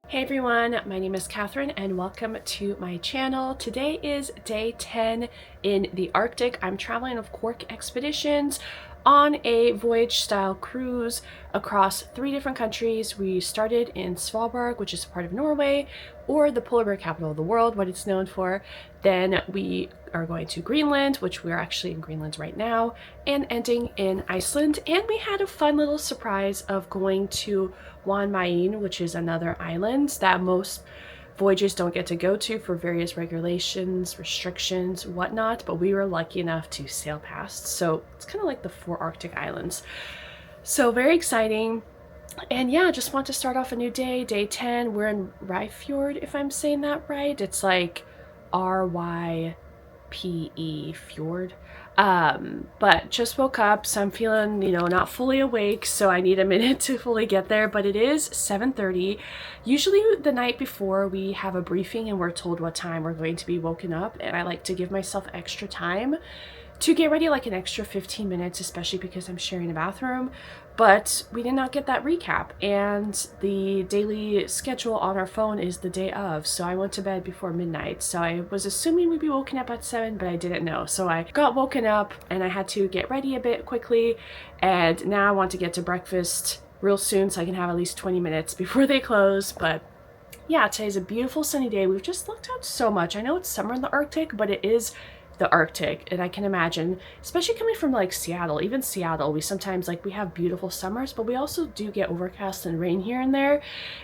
Hey everyone, my name is Catherine and welcome to my channel. Today is day 10 in the Arctic. I'm traveling with Cork Expeditions on a voyage style cruise across 3 different countries. We started in Svalbard, which is part of Norway, or the polar bear capital of the world, what it's known for. Then we are going to Greenland, which we're actually in Greenland right now, and ending in Iceland. And we had a fun little surprise of going to Jan Mayen, which is another island that most voyages don't get to go to for various regulations, restrictions, whatnot, but we were lucky enough to sail past. So it's kind of like the 4 Arctic islands. So very exciting. And yeah, just want to start off a new day, day 10. We're in Ryfjord, if I'm saying that right. It's like Rype fjord. But just woke up, so I'm feeling, not fully awake, so I need a minute to fully get there. But it is 7:30. Usually the night before we have a briefing and we're told what time we're going to be woken up, and I like to give myself extra time to get ready, like an extra 15 minutes, especially because I'm sharing a bathroom. But we did not get that recap, and the daily schedule on our phone is the day of, so I went to bed before midnight. So I was assuming we'd be woken up at 7, but I didn't know. So I got woken up and I had to get ready a bit quickly, and now I want to get to breakfast real soon so I can have at least 20 minutes before they close. But yeah, today's a beautiful sunny day. We've just looked out so much. I know it's summer in the Arctic, but it is the Arctic, and I can imagine, especially coming from like Seattle, even Seattle, we sometimes we have beautiful summers, but we also do get overcast and rain here and there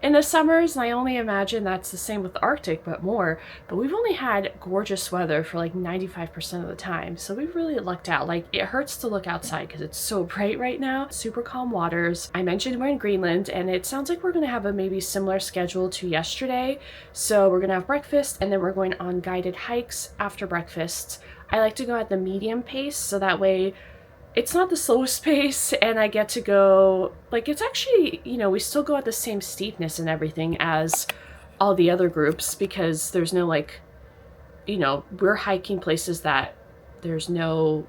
in the summers, and I only imagine that's the same with the Arctic, but more. But we've only had gorgeous weather for like 95% of the time, so we've really lucked out. Like, it hurts to look outside because it's so bright right now. Super calm waters. I mentioned we're in Greenland, and it sounds like we're gonna have a maybe similar schedule to yesterday. So we're gonna have breakfast, and then we're going on guided hikes after breakfast. I like to go at the medium pace, so that way it's not the slowest pace, and I get to go, it's actually, we still go at the same steepness and everything as all the other groups, because there's no we're hiking places that there's no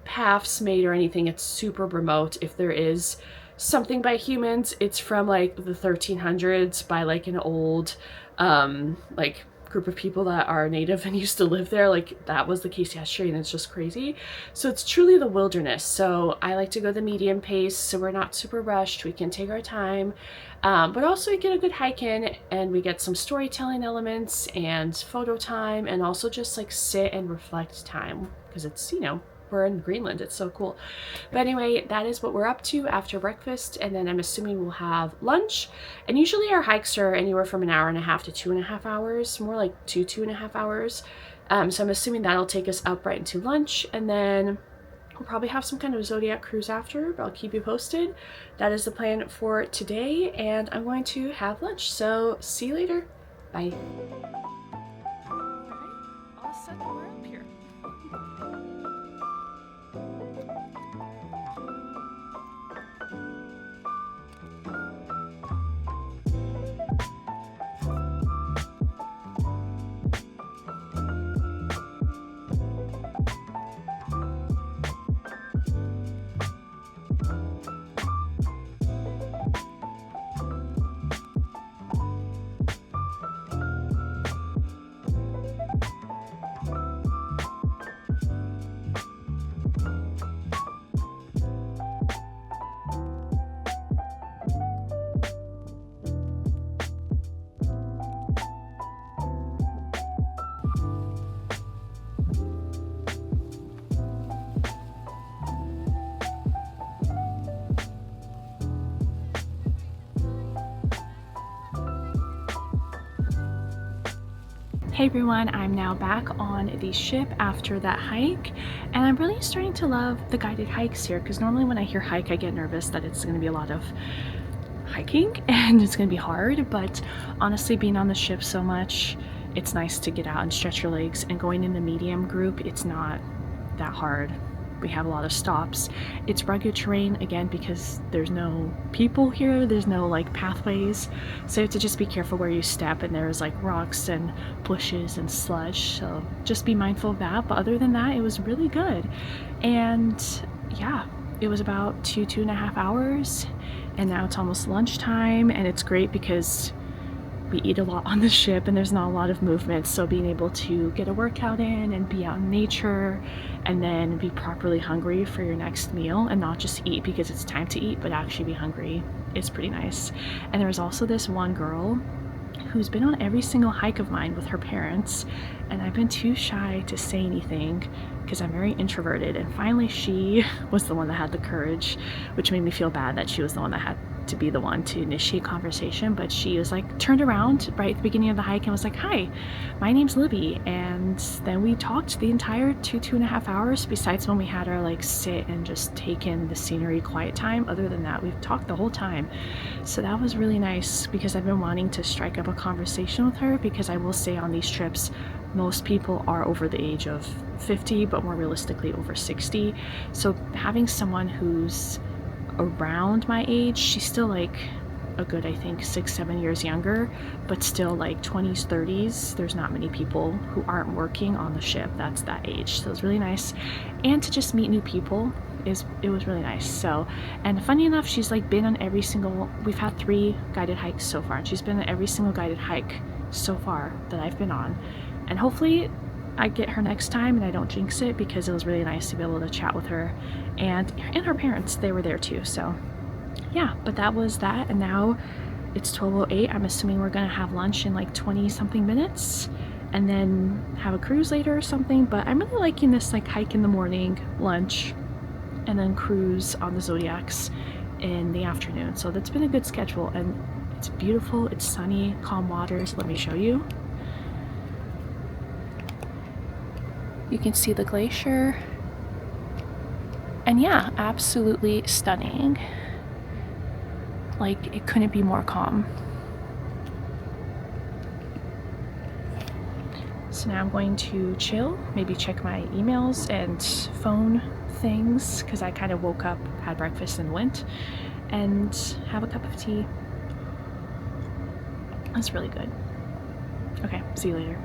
paths made or anything. It's super remote. If there is something by humans, it's from the 1300s by an old group of people that are native and used to live there. That was the case yesterday, and it's just crazy. So it's truly the wilderness. So I like to go the medium pace, so we're not super rushed. We can take our time, but also we get a good hike in, and we get some storytelling elements and photo time, and also just sit and reflect time, because it's, we're in Greenland. It's so cool. But anyway, that is what we're up to after breakfast, and then I'm assuming we'll have lunch. And usually our hikes are anywhere from 1.5 hours to 2.5 hours, more like 2.5 hours. So I'm assuming that'll take us up right into lunch, and then we'll probably have some kind of Zodiac cruise after, but I'll keep you posted. That is the plan for today, and I'm going to have lunch. So see you later. Bye. All right, all set, we're up here. Hey everyone, I'm now back on the ship after that hike, and I'm really starting to love the guided hikes here, because normally when I hear hike I get nervous that it's going to be a lot of hiking and it's going to be hard, but honestly, being on the ship so much, it's nice to get out and stretch your legs, and going in the medium group, it's not that hard. We have a lot of stops. It's rugged terrain, again, because there's no people here, there's no pathways, so you have to just be careful where you step, and there's rocks and bushes and sludge, so just be mindful of that. But other than that, it was really good. And yeah, it was about 2.5 hours, and now it's almost lunchtime, and it's great because we eat a lot on the ship and there's not a lot of movement, so being able to get a workout in and be out in nature and then be properly hungry for your next meal and not just eat because it's time to eat but actually be hungry is pretty nice. And there was also this one girl who's been on every single hike of mine with her parents, and I've been too shy to say anything because I'm very introverted, and finally she was the one that had the courage, which made me feel bad that she was the one that had to be the one to initiate conversation. But she was like, turned around right at the beginning of the hike and was like, "Hi, my name's Libby." And then we talked the entire 2.5 hours, besides when we had our like sit and just take in the scenery quiet time. Other than that, we've talked the whole time. So that was really nice because I've been wanting to strike up a conversation with her, because I will say on these trips most people are over the age of 50, but more realistically over 60. So having someone who's around my age, she's still like a good, I think 6-7 years younger, but still like 20s 30s. There's not many people who aren't working on the ship that's that age, so it's really nice. And to just meet new people it was really nice. So, and funny enough, she's like been on every single, we've had 3 guided hikes so far, and she's been on every single guided hike so far that I've been on. And hopefully I get her next time and I don't jinx it, because it was really nice to be able to chat with her, and her parents, they were there too. So yeah, but that was that. And now it's 12:08. I'm assuming we're gonna have lunch in like 20 something minutes and then have a cruise later or something. But I'm really liking this like hike in the morning, lunch, and then cruise on the Zodiacs in the afternoon. So that's been a good schedule, and it's beautiful, it's sunny, calm waters. Let me show you. You can see the glacier, and yeah, absolutely stunning. Like, it couldn't be more calm. So now I'm going to chill, maybe check my emails and phone things, because I kind of woke up, had breakfast and went, and have a cup of tea. That's really good. Okay, see you later.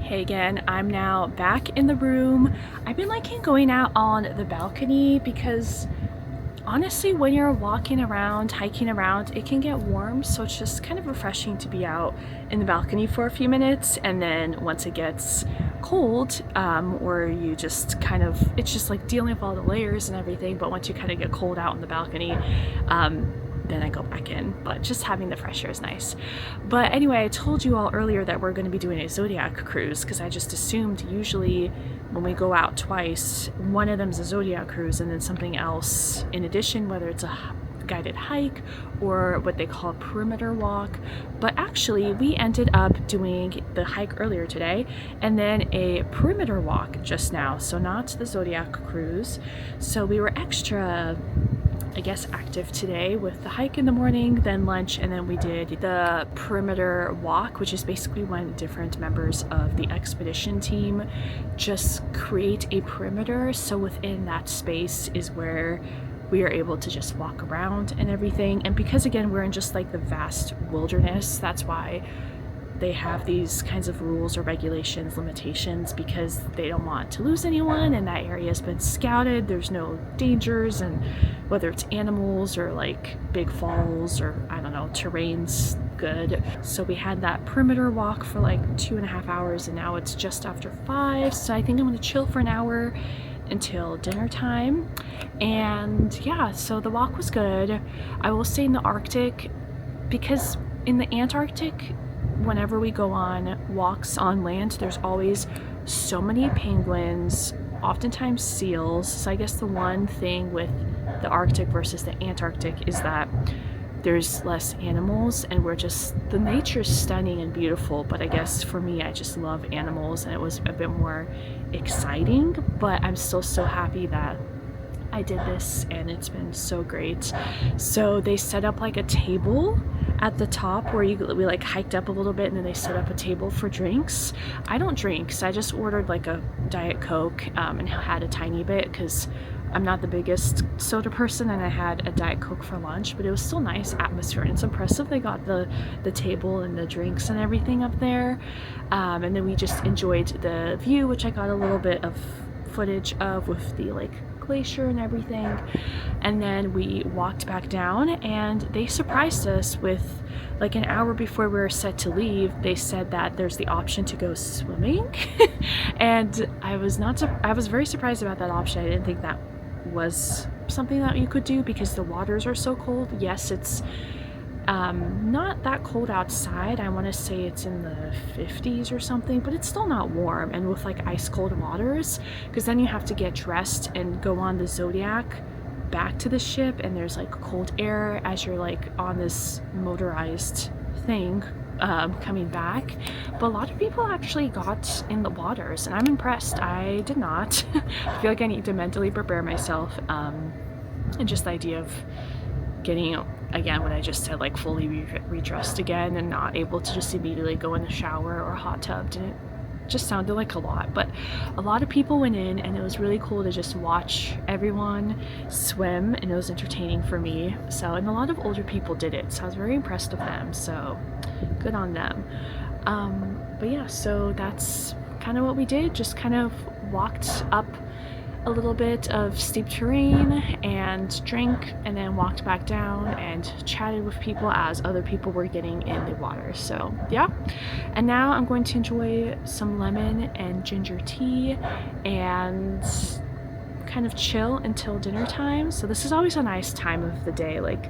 Hey again, I'm now back in the room. I've been liking going out on the balcony because honestly, when you're walking around, hiking around, it can get warm, so it's just kind of refreshing to be out in the balcony for a few minutes. And then once it gets cold, or you just kind of, it's just like dealing with all the layers and everything, but once you kind of get cold out in the balcony, then I go back in. But just having the fresh air is nice. But anyway, I told you all earlier that we're going to be doing a Zodiac cruise, because I just assumed usually when we go out twice, one of them's a Zodiac cruise and then something else in addition, whether it's a guided hike or what they call a perimeter walk. But actually we ended up doing the hike earlier today and then a perimeter walk just now, so not the Zodiac cruise. So we were extra, I guess, active today with the hike in the morning, then lunch, and then we did the perimeter walk, which is basically when different members of the expedition team just create a perimeter. So within that space is where we are able to just walk around and everything. And because again, we're in just like the vast wilderness, that's why they have these kinds of rules or regulations, limitations, because they don't want to lose anyone, and that area has been scouted. There's no dangers, and whether it's animals or like big falls or I don't know, terrain's good. So we had that perimeter walk for like 2.5 hours, and now it's just after 5, so I think I'm gonna chill for an hour until dinner time. And yeah, so the walk was good. I will say in the Arctic, because in the Antarctic, whenever we go on walks on land, there's always so many penguins, oftentimes seals. So I guess the one thing with the Arctic versus the Antarctic is that there's less animals, and the nature's stunning and beautiful, but I guess for me, I just love animals, and it was a bit more exciting, but I'm still so happy that I did this, and it's been so great. So they set up like a table at the top where we like hiked up a little bit, and then they set up a table for drinks. I don't drink, so I just ordered like a Diet Coke and had a tiny bit because I'm not the biggest soda person, and I had a Diet Coke for lunch, but it was still nice atmosphere, and it's impressive they got the table and the drinks and everything up there. And then we just enjoyed the view, which I got a little bit of footage of with the like glacier and everything. And then we walked back down, and they surprised us with, like, an hour before we were set to leave, they said that there's the option to go swimming. And I was very surprised about that option. I didn't think that was something that you could do because the waters are so cold. Yes, it's not that cold outside. I want to say it's in the 50s or something, but it's still not warm, and with like ice cold waters, because then you have to get dressed and go on the Zodiac back to the ship, and there's like cold air as you're like on this motorized thing coming back. But a lot of people actually got in the waters, and I'm impressed. I did not. I feel like I need to mentally prepare myself, and just the idea of getting, again, what I just said, like fully redressed again and not able to just immediately go in the shower or hot tub didn't just sounded like a lot. But a lot of people went in, and it was really cool to just watch everyone swim, and it was entertaining for me. So, and a lot of older people did it, so I was very impressed with them, so good on them. But yeah, so that's kind of what we did. Just kind of walked up a little bit of steep terrain and drank, and then walked back down and chatted with people as other people were getting in the water. So yeah, and now I'm going to enjoy some lemon and ginger tea and kind of chill until dinner time. So this is always a nice time of the day, like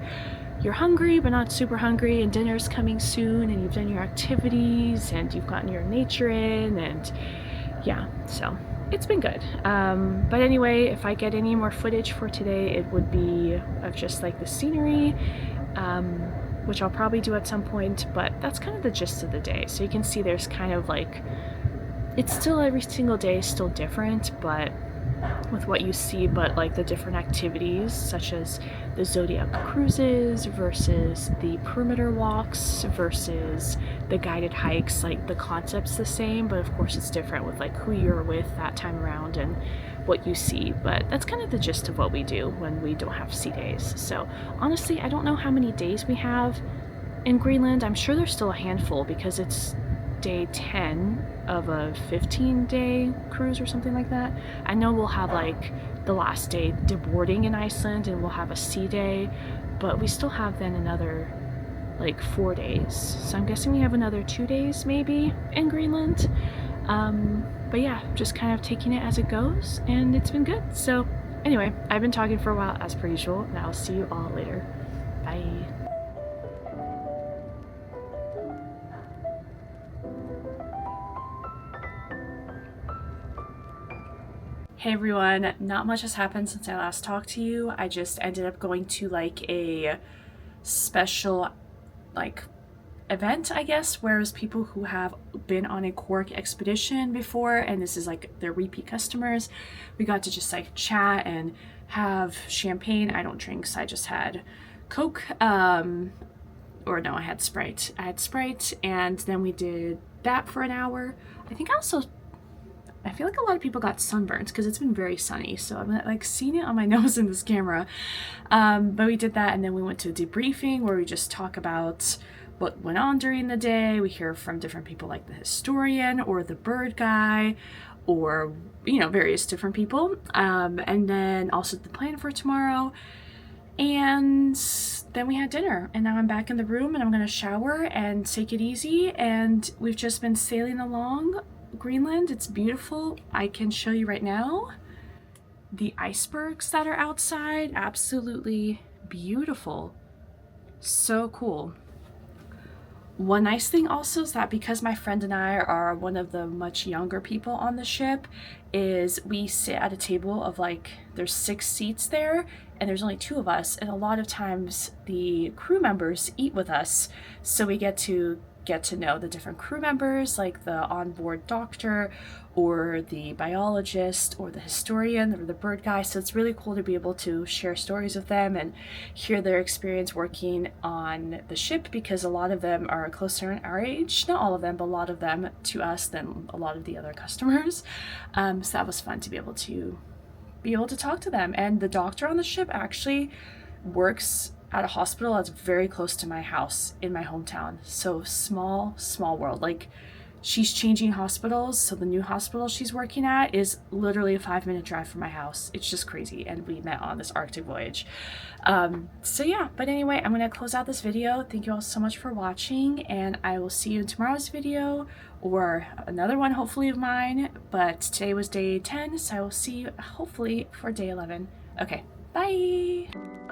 you're hungry but not super hungry, and dinner's coming soon, and you've done your activities and you've gotten your nature in, and yeah, so it's been good. But anyway, if I get any more footage for today, it would be of just like the scenery, which I'll probably do at some point, but that's kind of the gist of the day. So you can see there's kind of like, it's still every single day is still different, but with what you see, but like the different activities such as the Zodiac cruises versus the perimeter walks versus the guided hikes, like the concept's the same, but of course it's different with like who you're with that time around and what you see. But that's kind of the gist of what we do when we don't have sea days. So honestly, I don't know how many days we have in Greenland. I'm sure there's still a handful because it's day 10 of a 15-day cruise or something like that. I know we'll have like the last day deboarding in Iceland, and we'll have a sea day, but we still have then another like 4 days. So I'm guessing we have another 2 days maybe in Greenland. But yeah, just kind of taking it as it goes, and it's been good. So anyway, I've been talking for a while as per usual, and I'll see you all later. Bye. Hey everyone, not much has happened since I last talked to you. I just ended up going to like a special like event, I guess, whereas people who have been on a Cork expedition before, and this is like their repeat customers, we got to just like chat and have champagne. I don't drink, so I just had Coke, or no, I had Sprite. And then we did that for an hour. I feel like a lot of people got sunburns because it's been very sunny, so I'm like seeing it on my nose in this camera. But we did that, and then we went to a debriefing where we just talk about what went on during the day. We hear from different people like the historian or the bird guy, or, you know, various different people. And then also the plan for tomorrow. And then we had dinner, and now I'm back in the room, and I'm gonna shower and take it easy. And we've just been sailing along Greenland. It's beautiful. I can show you right now the icebergs that are outside. Absolutely beautiful. So cool. One nice thing also is that because my friend and I are one of the much younger people on the ship, is we sit at a table of like, there's 6 seats there and there's only 2 of us, and a lot of times the crew members eat with us, so we get to know the different crew members, like the onboard doctor or the biologist or the historian or the bird guy. So it's really cool to be able to share stories with them and hear their experience working on the ship, because a lot of them are closer in our age, not all of them, but a lot of them to us than a lot of the other customers. So that was fun to be able to talk to them. And the doctor on the ship actually works at a hospital that's very close to my house in my hometown. So small world. Like, she's changing hospitals, so the new hospital she's working at is literally a 5-minute drive from my house. It's just crazy, and we met on this Arctic voyage. So yeah, but anyway, I'm gonna close out this video. Thank you all so much for watching, and I will see you in tomorrow's video, or another one hopefully of mine. But today was day 10, so I will see you hopefully for day 11. Okay, bye!